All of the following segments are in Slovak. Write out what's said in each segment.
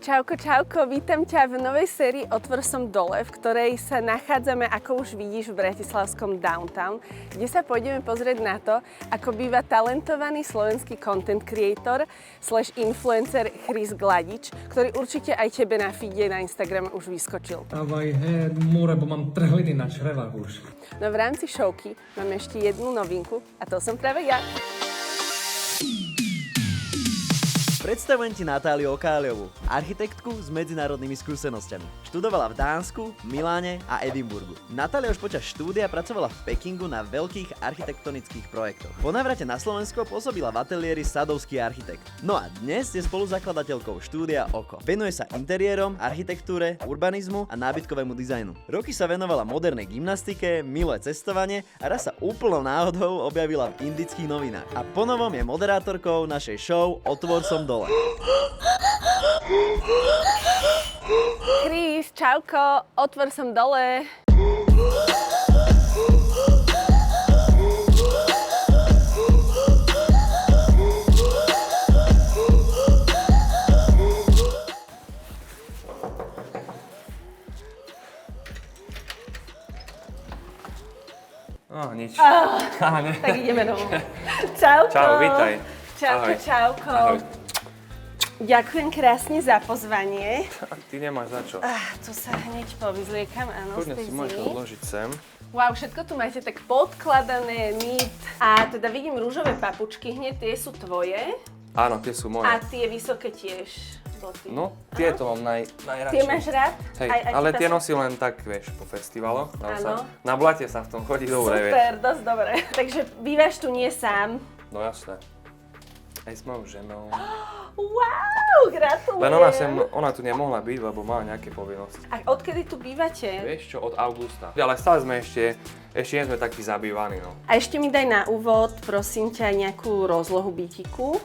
Čauko, čauko, vítam ťa v novej sérii Otvor som dole, v ktorej sa nachádzame, ako už vidíš, v bratislavskom downtown, kde sa pôjdeme pozrieť na to, ako býva talentovaný slovenský content creator / influencer Chris Gladič, ktorý určite aj tebe na feede na Instagrame už vyskočil. Dávaj more, bo mám trhliny na črevách už. No v rámci showky máme ešte jednu novinku a to som práve ja. Predstavujem ti Natáliu Okáľovú, architektku s medzinárodnými skúsenosťami. Študovala v Dánsku, Miláne a Edinburgu. Natália už počas štúdia pracovala v Pekingu na veľkých architektonických projektoch. Po návrate na Slovensko pôsobila v ateliéri Sadovský architekt. No a dnes je spoluzakladateľkou štúdia Oko. Venuje sa interiérom, architektúre, urbanizmu a nábytkovému dizajnu. Roky sa venovala modernej gymnastike, miluje cestovanie a raz sa úplnou náhodou objavila v indických novinách. A ponovom je moderátorkou našej show Otvor som dole. Chris, čauko, otvor som dole. Nič. Tak ideme domov. Čauko. Čau, vítaj. Čauko, Ahoj. čauko. Ahoj. Ďakujem krásne za pozvanie. Ty nemáš za čo. Tu sa hneď povyzliekam, áno, Kľudne z tej si môžeš zimy. odložiť sem. Wow, všetko tu máte tak podkladané, neat. A teda vidím rúžové papučky hneď, tie sú tvoje. Áno, tie sú moje. A tie vysoké tiež boty. No, tieto mám najradšej. Tie máš rád? Hej, Aj ale ti tie pasú? nosím len tak, vieš, po festivaloch. Áno. Na blate sa v tom chodí dobre, vieš. Super, dosť dobre. Takže bývaš tu nie sám. No jasné. Aj s mojou ženou. Wow, gratulujem. Len ona tu nemohla byť, lebo má nejaké povinnosti. A odkedy tu bývate? Vieš čo, od augusta. Ale stále sme ešte nie sme takí zabývaní, no. A ešte mi daj na úvod, prosím ťa, nejakú rozlohu bytiku.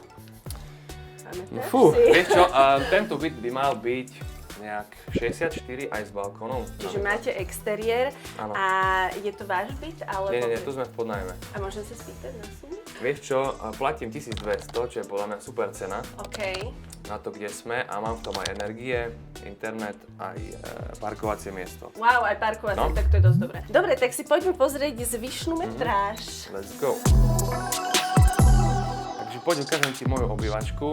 Pamätáš Fú, si? vieš čo, tento byt by mal byť nejak 64 aj s balkónom. Čiže máte exteriér. Áno. A je to váš byt? Alebo... Nie, tu sme v podnajme. A môžem sa spýtať na sumu? Vieš čo, platím 1200, čo je podľa mňa super cena OK. na to, kde sme a mám v tom aj energie, internet, aj parkovacie miesto. Wow, aj parkovacie, No. tak to je dosť dobré. Dobre, tak si poďme pozrieť zvyšnú metráž. Let's go! Takže poď ukážem ti moju obývačku.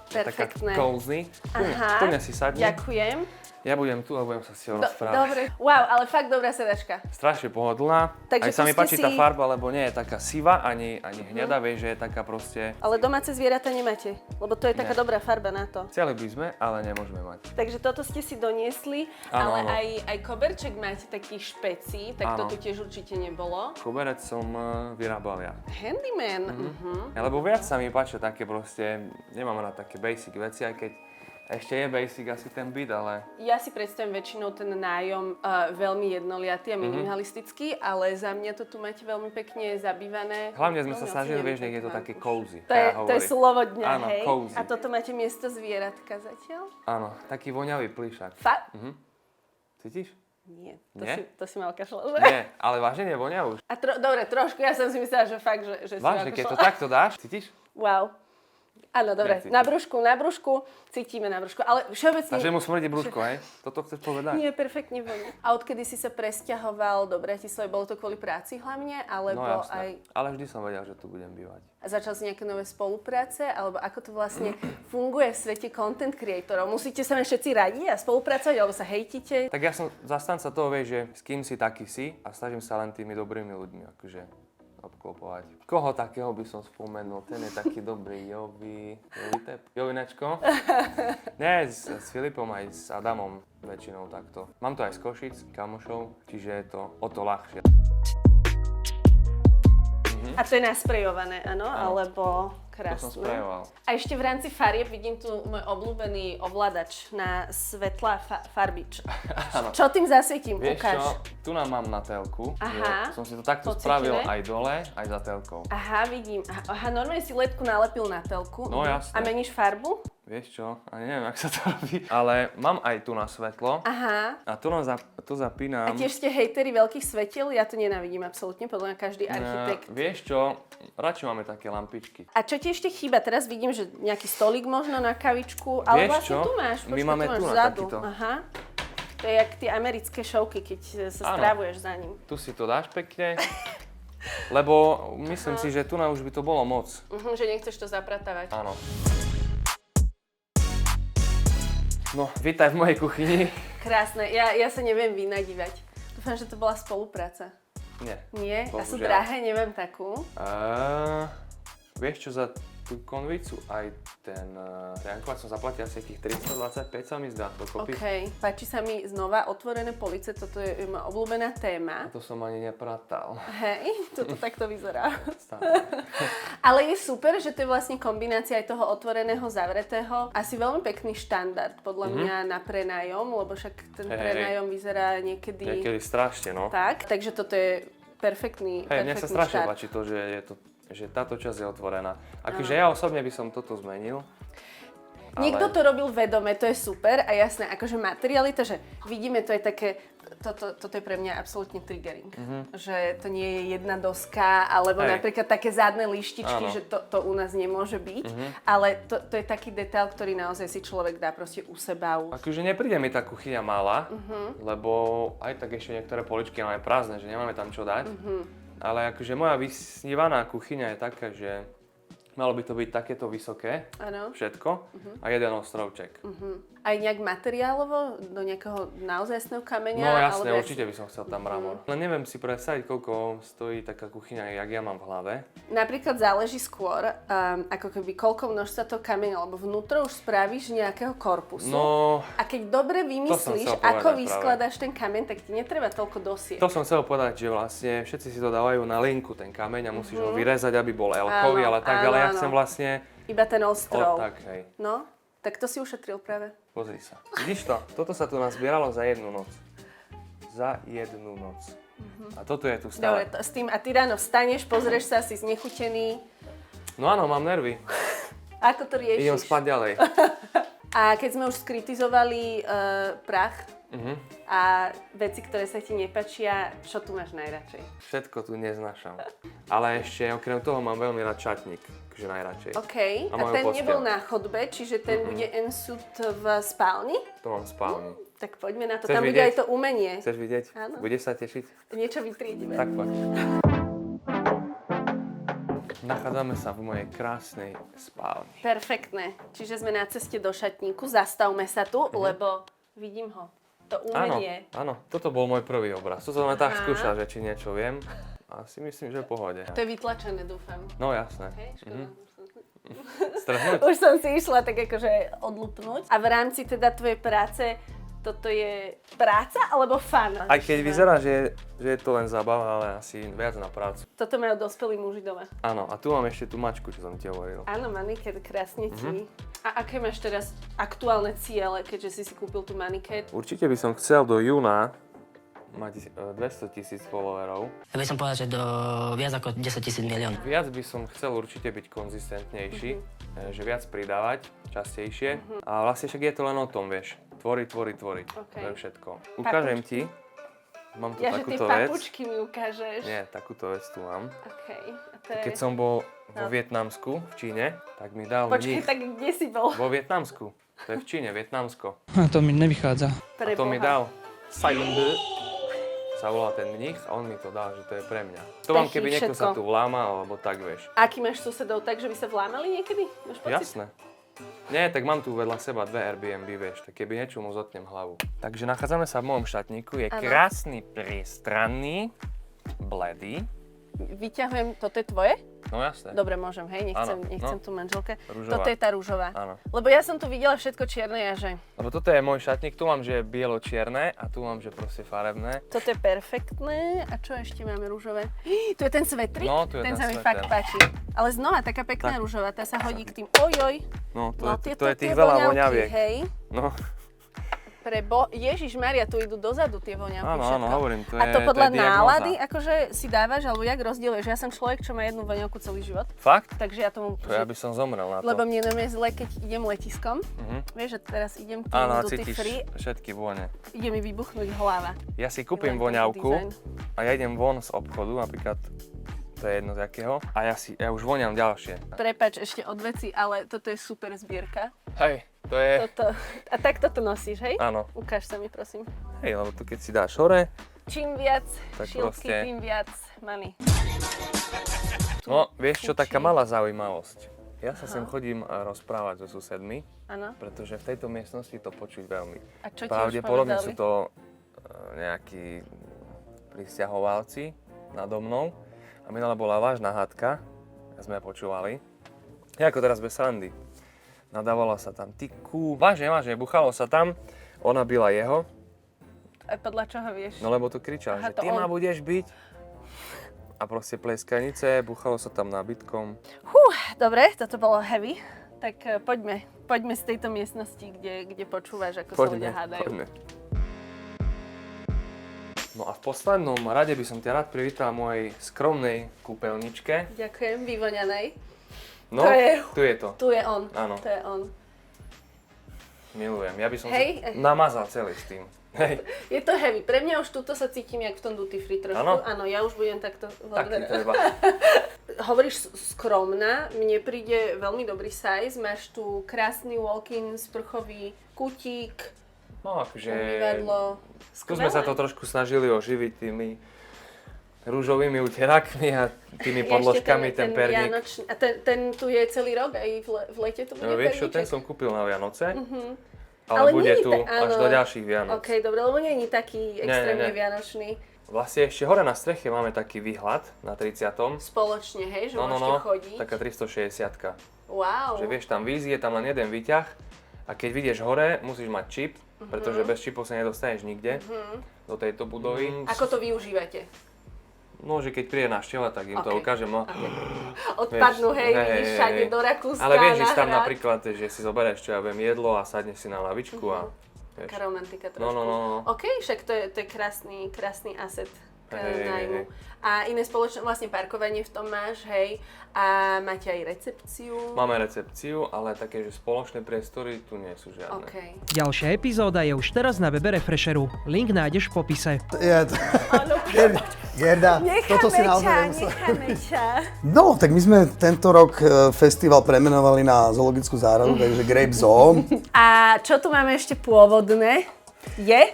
Perfektné. Taká cozy. Aha, Poďme si sadni. ďakujem. Ja budem tu a budem sa s tebou rozprávať. Dobre, wow, ale fakt dobrá sedačka. Strašne pohodlná. Takže Aj sa tu mi ste páči tá si- farba, lebo nie je taká sivá, ani hnedá, vieš, že je taká proste... Ale domáce zvieratá nemáte, lebo to je taká Ne. dobrá farba na to. Chceli by sme, ale nemôžeme mať. Takže toto ste si doniesli, Áno, ale áno. aj koberček máte taký špeci, tak to Áno. tu tiež určite nebolo. Koberec som vyrábal ja. Handyman. Lebo viac sa mi páčia také proste, nemám rád také basic veci, aj keď ešte je basic asi ten byt, ale... Ja si predstavím väčšinou ten nájom veľmi jednoliatý a minimalistický, ale za mňa to tu máte veľmi pekne zabývané. Hlavne sme sa Veľmi snažili, oceňujem vieš, nech je to taký také vankuš. cozy. To je hovorí. slovo dňa, Áno, hej? cozy. A toto máte miesto zvieratka zatiaľ? Áno, taký voňavý plišák. Cítiš? Nie, Nie? to si mal kašľať. Nie, ale vážne je voňavú. A dobre, trošku, ja som si myslela, že fakt, že si Vážne, mal keď to kašľať. takto dáš, cítiš? Wow. Áno, dobre, Necítim. na brúšku, cítime na brúšku, ale všeobecne... A že mu smrdí brúško, hej? Toto chceš povedať? Nie, perfektne vonia. A odkedy si sa presťahoval do Bratislavy, bolo to kvôli práci hlavne, alebo No jasné, aj... ale vždy som vedel, že tu budem bývať. A začal si nejaké nové spolupráce, alebo ako to vlastne funguje v svete content creatorov? Musíte sa len všetci radiť a spolupracovať, alebo sa hejtite? Tak ja som zastanca toho, vieš, že s kým si taký si a snažím sa len tými dobrými ľuďmi akože obklopovať. Koho takého by som spomenul? Ten je taký dobrý, Jovinečko. Nie, s Filipom aj s Adamom väčšinou takto. Mám to aj z Košic, kamošov, čiže je to o to ľahšie. A to je nasprejované, áno? Alebo To som krásne. sprajoval. A ešte v rámci farieb vidím tu môj obľúbený ovládač na svetla farbič. Áno. Čo tým zasvietím? Vieš Ukáž. čo, tu nám mám na telku. Aha. Som si to takto Pocítené? spravil aj dole, aj za telkou. Aha, vidím. Aha, normálne si ledku nalepil na telku. No, jasné. A meníš farbu? Vieš čo? Ani neviem, ak sa to robí. Ale mám aj tu na svetlo. Aha. A to zapínam. A tiež ste hejteri veľkých svetiel? Ja to nenávidím absolútne, podľa mňa každý architekt. Vieš čo? Radšej máme také lampičky. A čo ti ešte chýba? Teraz vidím, že nejaký stolík možno na kavičku, ale Vieš vlastne čo? tu máš. My máme tu máš tu na vzadu. takýto. Aha. To je jak tie americké šovky, keď sa strávuješ za ním. Tu si to dáš pekne. Lebo myslím si, že tu na už by to bolo moc. Že nechceš to zapratávať. Áno. No, vítaj v mojej kuchyni. Krásne, ja sa neviem vynadívať. Dúfam, že to bola spolupráca. Nie. Nie? A sú Bohužiaľ. drahé? Nemám takú. Vieš čo, za tú konvicu aj ten akvát som zaplatil asi tých 325 sa mi zdá dokopy. OK, páči sa mi znova otvorené police, toto je moja obľúbená téma. A to som ani nepratal. Hej, toto takto vyzerá. Stále. Ale je super, že to je vlastne kombinácia aj toho otvoreného, zavretého. Asi veľmi pekný štandard, podľa mňa, na prenájom, lebo však ten prenájom vyzerá niekedy... Niekedy strašne, no. Tak, takže toto je perfektný Hej, mne sa strašne štart. páči to, že táto časť je otvorená. Akože ja osobne by som toto zmenil. Niekto to robil vedome, to je super a jasné, akože materialita, že vidíme, to je také, toto je pre mňa absolútne triggering. Že to nie je jedna doska, alebo napríklad také zadné lištičky, že to u nás nemôže byť, ale to je taký detail, ktorý naozaj si človek dá proste u seba. Akože nepríde mi tá kuchyňa malá, lebo aj tak ešte niektoré poličky máme prázdne, že nemáme tam čo dať. Ale akože moja vysnívaná kuchyňa je taká, že malo by to byť takéto vysoké, všetko, a jeden ostrovček. Aj nejak materiálovo, do nejakého naozajstného kameňa? No jasne, alebo určite by som chcel tam mramor. Len neviem si predstaviť, koľko stojí taká kuchyňa, jak ja mám v hlave. Napríklad záleží skôr, ako keby koľko množstva toho kameňa, alebo vnútro už spravíš nejakého korpusu. No, A keď dobre vymyslíš, chcel povedať ako vyskladaš ten kameň, tak ti netreba toľko dosieť. to som chcel povedať, že vlastne všetci si to dávajú na linku, ten kameň, a musíš ho vyrezať, aby bol L-kový, ale tak, ale ja chcem vlastne... Iba ten ostrov. Tak, hej. No, tak to si ušetril práve. Pozri sa. Vidíš to? Toto sa tu nazbieralo za jednu noc. Za jednu noc. A toto je tu Dobre, stále. s tým, a ty ráno vstaneš, pozrieš sa, si znechutený. No áno, mám nervy. Ako to riešiš? Idem spať ďalej. A keď sme už skritizovali prach a veci, ktoré sa ti nepáčia, čo tu máš najradšej? Všetko tu neznášam. Ale ešte okrem toho mám veľmi rád šatník, akože najradšej. OK, A a moju ten posteľ. nebol na chodbe, čiže ten bude ensut v spálni? To mám v spálni. Tak poďme na to, Chceš tam bude vidieť? aj to umenie. Chceš vidieť? Áno. Budeš sa tešiť? Niečo vytriedime. Tak poď. Nachádzame sa v mojej krásnej spálni. Perfektné. Čiže sme na ceste do šatníku, zastavme sa tu, lebo vidím ho. To umenie. Áno, toto bol môj prvý obraz. To som len tak skúšal, že či niečo viem. A si myslím, že v pohode. To je vytlačené, dúfam. No jasné. Hej, škoda. Strhnúť? Už som si išla tak akože odlupnúť. A v rámci teda tvojej práce, toto je práca alebo fun? Aj keď vyzerá, že je to len zábava, ale asi viac na prácu. Toto majú dospelí muži doma. Áno, a tu mám ešte tú mačku, čo som ti hovoril. Áno, manikér, krásne ti. A aké máš teraz aktuálne ciele, keďže si kúpil tú manikér? Určite by som chcel do júna mať 200 000 followerov. Ja by som povedal, že do viac ako 10 000 miliónov. Viac by som chcel určite byť konzistentnejší, že viac pridávať častejšie. A vlastne však je to len o tom, vieš. Tvoriť. Okay. To je všetko. Ukážem ti. Mám tu Ja, že tie takúto vec. papučky mi ukážeš. Nie, takúto vec tu mám. OK. A to je... Keď som bol vo Vietnamsku, v Číne, tak mi dal Počkej, mních tak kde si bol? vo Vietnamsku. To je v Číne, Vietnamsko. To mi nevychádza. A to mi dal Silent sa volá ten mních a on mi to dal, že to je pre mňa. To mám, keby niekto sa tu vlámal, alebo tak, vieš. Aký máš susedov tak, že by sa vlámali niekedy? Máš pocit? Jasné. Nie, tak mám tu vedľa seba 2 Airbnb, vieš, tak keby niečo mu zotnem hlavu. Takže nachádzame sa v mojom šatníku, je krásny, priestranný, bledý. Vyťahujem, toto je tvoje? No jasné. Dobre, môžem, hej, nechcem Áno, tu manželke. Ružová. Toto je tá rúžová. Áno. Lebo ja som tu videla všetko čierne a že... Lebo toto je môj šatník, tu mám, že bielo-čierne a tu mám, že proste farebné. Toto je perfektné. A čo ešte máme rúžové? Tu je ten svetrik? No, tu je ten ten sa mi sveter. fakt páči. Ale znova taká pekná rúžová, tá sa hodí k tým. Ojoj. No, to je tie tých veľa voňavky, voňaviek. hej. No, Ježiš Maria, tu idú dozadu tie voňavky Áno, všetko. hovorím, to je A to podľa diagnóza. nálady, akože si dávaš, alebo jak rozdieluješ? Ja som človek, čo má jednu voňavku celý život, Fakt? takže ja tomu... To ja by som zomrel na to. Lebo mne je zle, keď idem letiskom. Vieš, že teraz idem tým Áno, a duty cítiš free, všetky vône. ide mi vybuchnúť hlava. Ja si kúpim Milujem tento voňavku dizajn. a ja idem von z obchodu, napríklad to je jedno z akého, a ja už voňam ďalšie. Prepáč ešte od veci, ale toto je super zbierka. Hej, to je... A takto to nosíš, hej? Áno. Ukáž sa mi, prosím. Hej, lebo tu keď si dáš hore, Čím viac Tak šílky, proste- tým viac money. no vieš čo, taká Fučí. malá zaujímavosť. Ja sa sem chodím rozprávať so susedmi, Áno. pretože v tejto miestnosti to počuť veľmi. A čo ti už Pravdepodobne povedali? sú to nejakí prisťahovalci nado mnou. A minule bola vážna hádka, sme počúvali. Ako teraz bez srandy. Nadávala sa tam tyku. Vážne, buchalo sa tam. Ona byla jeho, A podľa čoho vieš? no lebo tu kričal, Aha, že to ty on. ma budeš byť. A proste pleskanice, buchalo sa tam nábytkom. Dobre, toto bolo heavy. Tak poďme z tejto miestnosti, kde počúvaš, ako sa ľudia hádajú. poďme. No a v poslednom rade by som ťa rád privítal v mojej skromnej kúpeľničke. Ďakujem, vyvoňanej. No, To je- tu je to. Tu je on. Áno. To je on. Milujem. Ja by som Hej. sa namazal celý s tým. Hej, Je to heavy. Pre mňa už tuto sa cítim jak v tom duty free trošku. Áno? Áno, ja už budem takto... taký treba. Hovoríš skromná, mne príde veľmi dobrý size. Máš tu krásny walk-in sprchový kutík, No akože... umývadlo. Skúsme sa to trošku snažili oživiť tými rúžovými uterákmi a tými podložkami, ten perník. A ten tu je celý rok, aj v lete tu bude No vieš čo, ten perníček? som kúpil na Vianoce, ale Ale bude nie je tu tak- až áno. do ďalších Vianoc. OK, dobre, lebo nie je taký extrémne nie. vianočný. Vlastne ešte hore na streche máme taký výhľad na 30. Spoločne, hej, že No, môžete chodiť. taká 360. Wow. Že vieš, tam vízie, tam len jeden výťah a keď vidieš hore, musíš mať čip, pretože bez čipu sa nedostaneš nikde do tejto budovy. Ako to využívate? No, že keď príde návšteva, tak im to OK. ukážem. No. Odpadnú, Vieš, hej, vidíš všade do Rakúska, Ale vieš, na ísť tam hrad. napríklad, že si zoberieš čo ja viem jedlo a sadneš si na lavičku a vieš. Taká romantika trošku. No. OK, však to je krásny asset k Hej. nájmu. A iné spoločné, vlastne parkovanie v tom máš, hej. A máte aj recepciu. Máme recepciu, ale také, že spoločné priestory tu nie sú žiadne. OK. Ďalšia epizóda je už teraz na webe Refresheru. Link nájdeš v popise. Gerda, toto si naozaj nemusel. necháme ťa. No, tak my sme tento rok festival premenovali na zoologickú záhradu, takže Grape Zoo. A čo tu máme ešte pôvodné?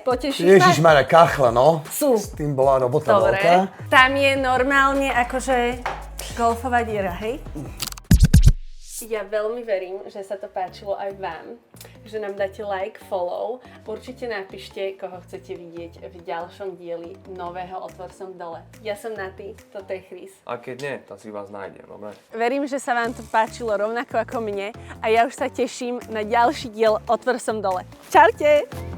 Potešíš ma? Ježišmarja, kachla, no. Sú. S tým bola robota Dobre. veľká. Tam je normálne akože golfová diera, hej? Ja veľmi verím, že sa to páčilo aj vám, že nám dáte like, follow. Určite napíšte, koho chcete vidieť v ďalšom dieli nového Otvor som dole. Ja som Naty, toto je Chris. A keď nie, tak si vás nájdem, dobre? Verím, že sa vám to páčilo rovnako ako mne a ja už sa teším na ďalší diel Otvor som dole. Čaute!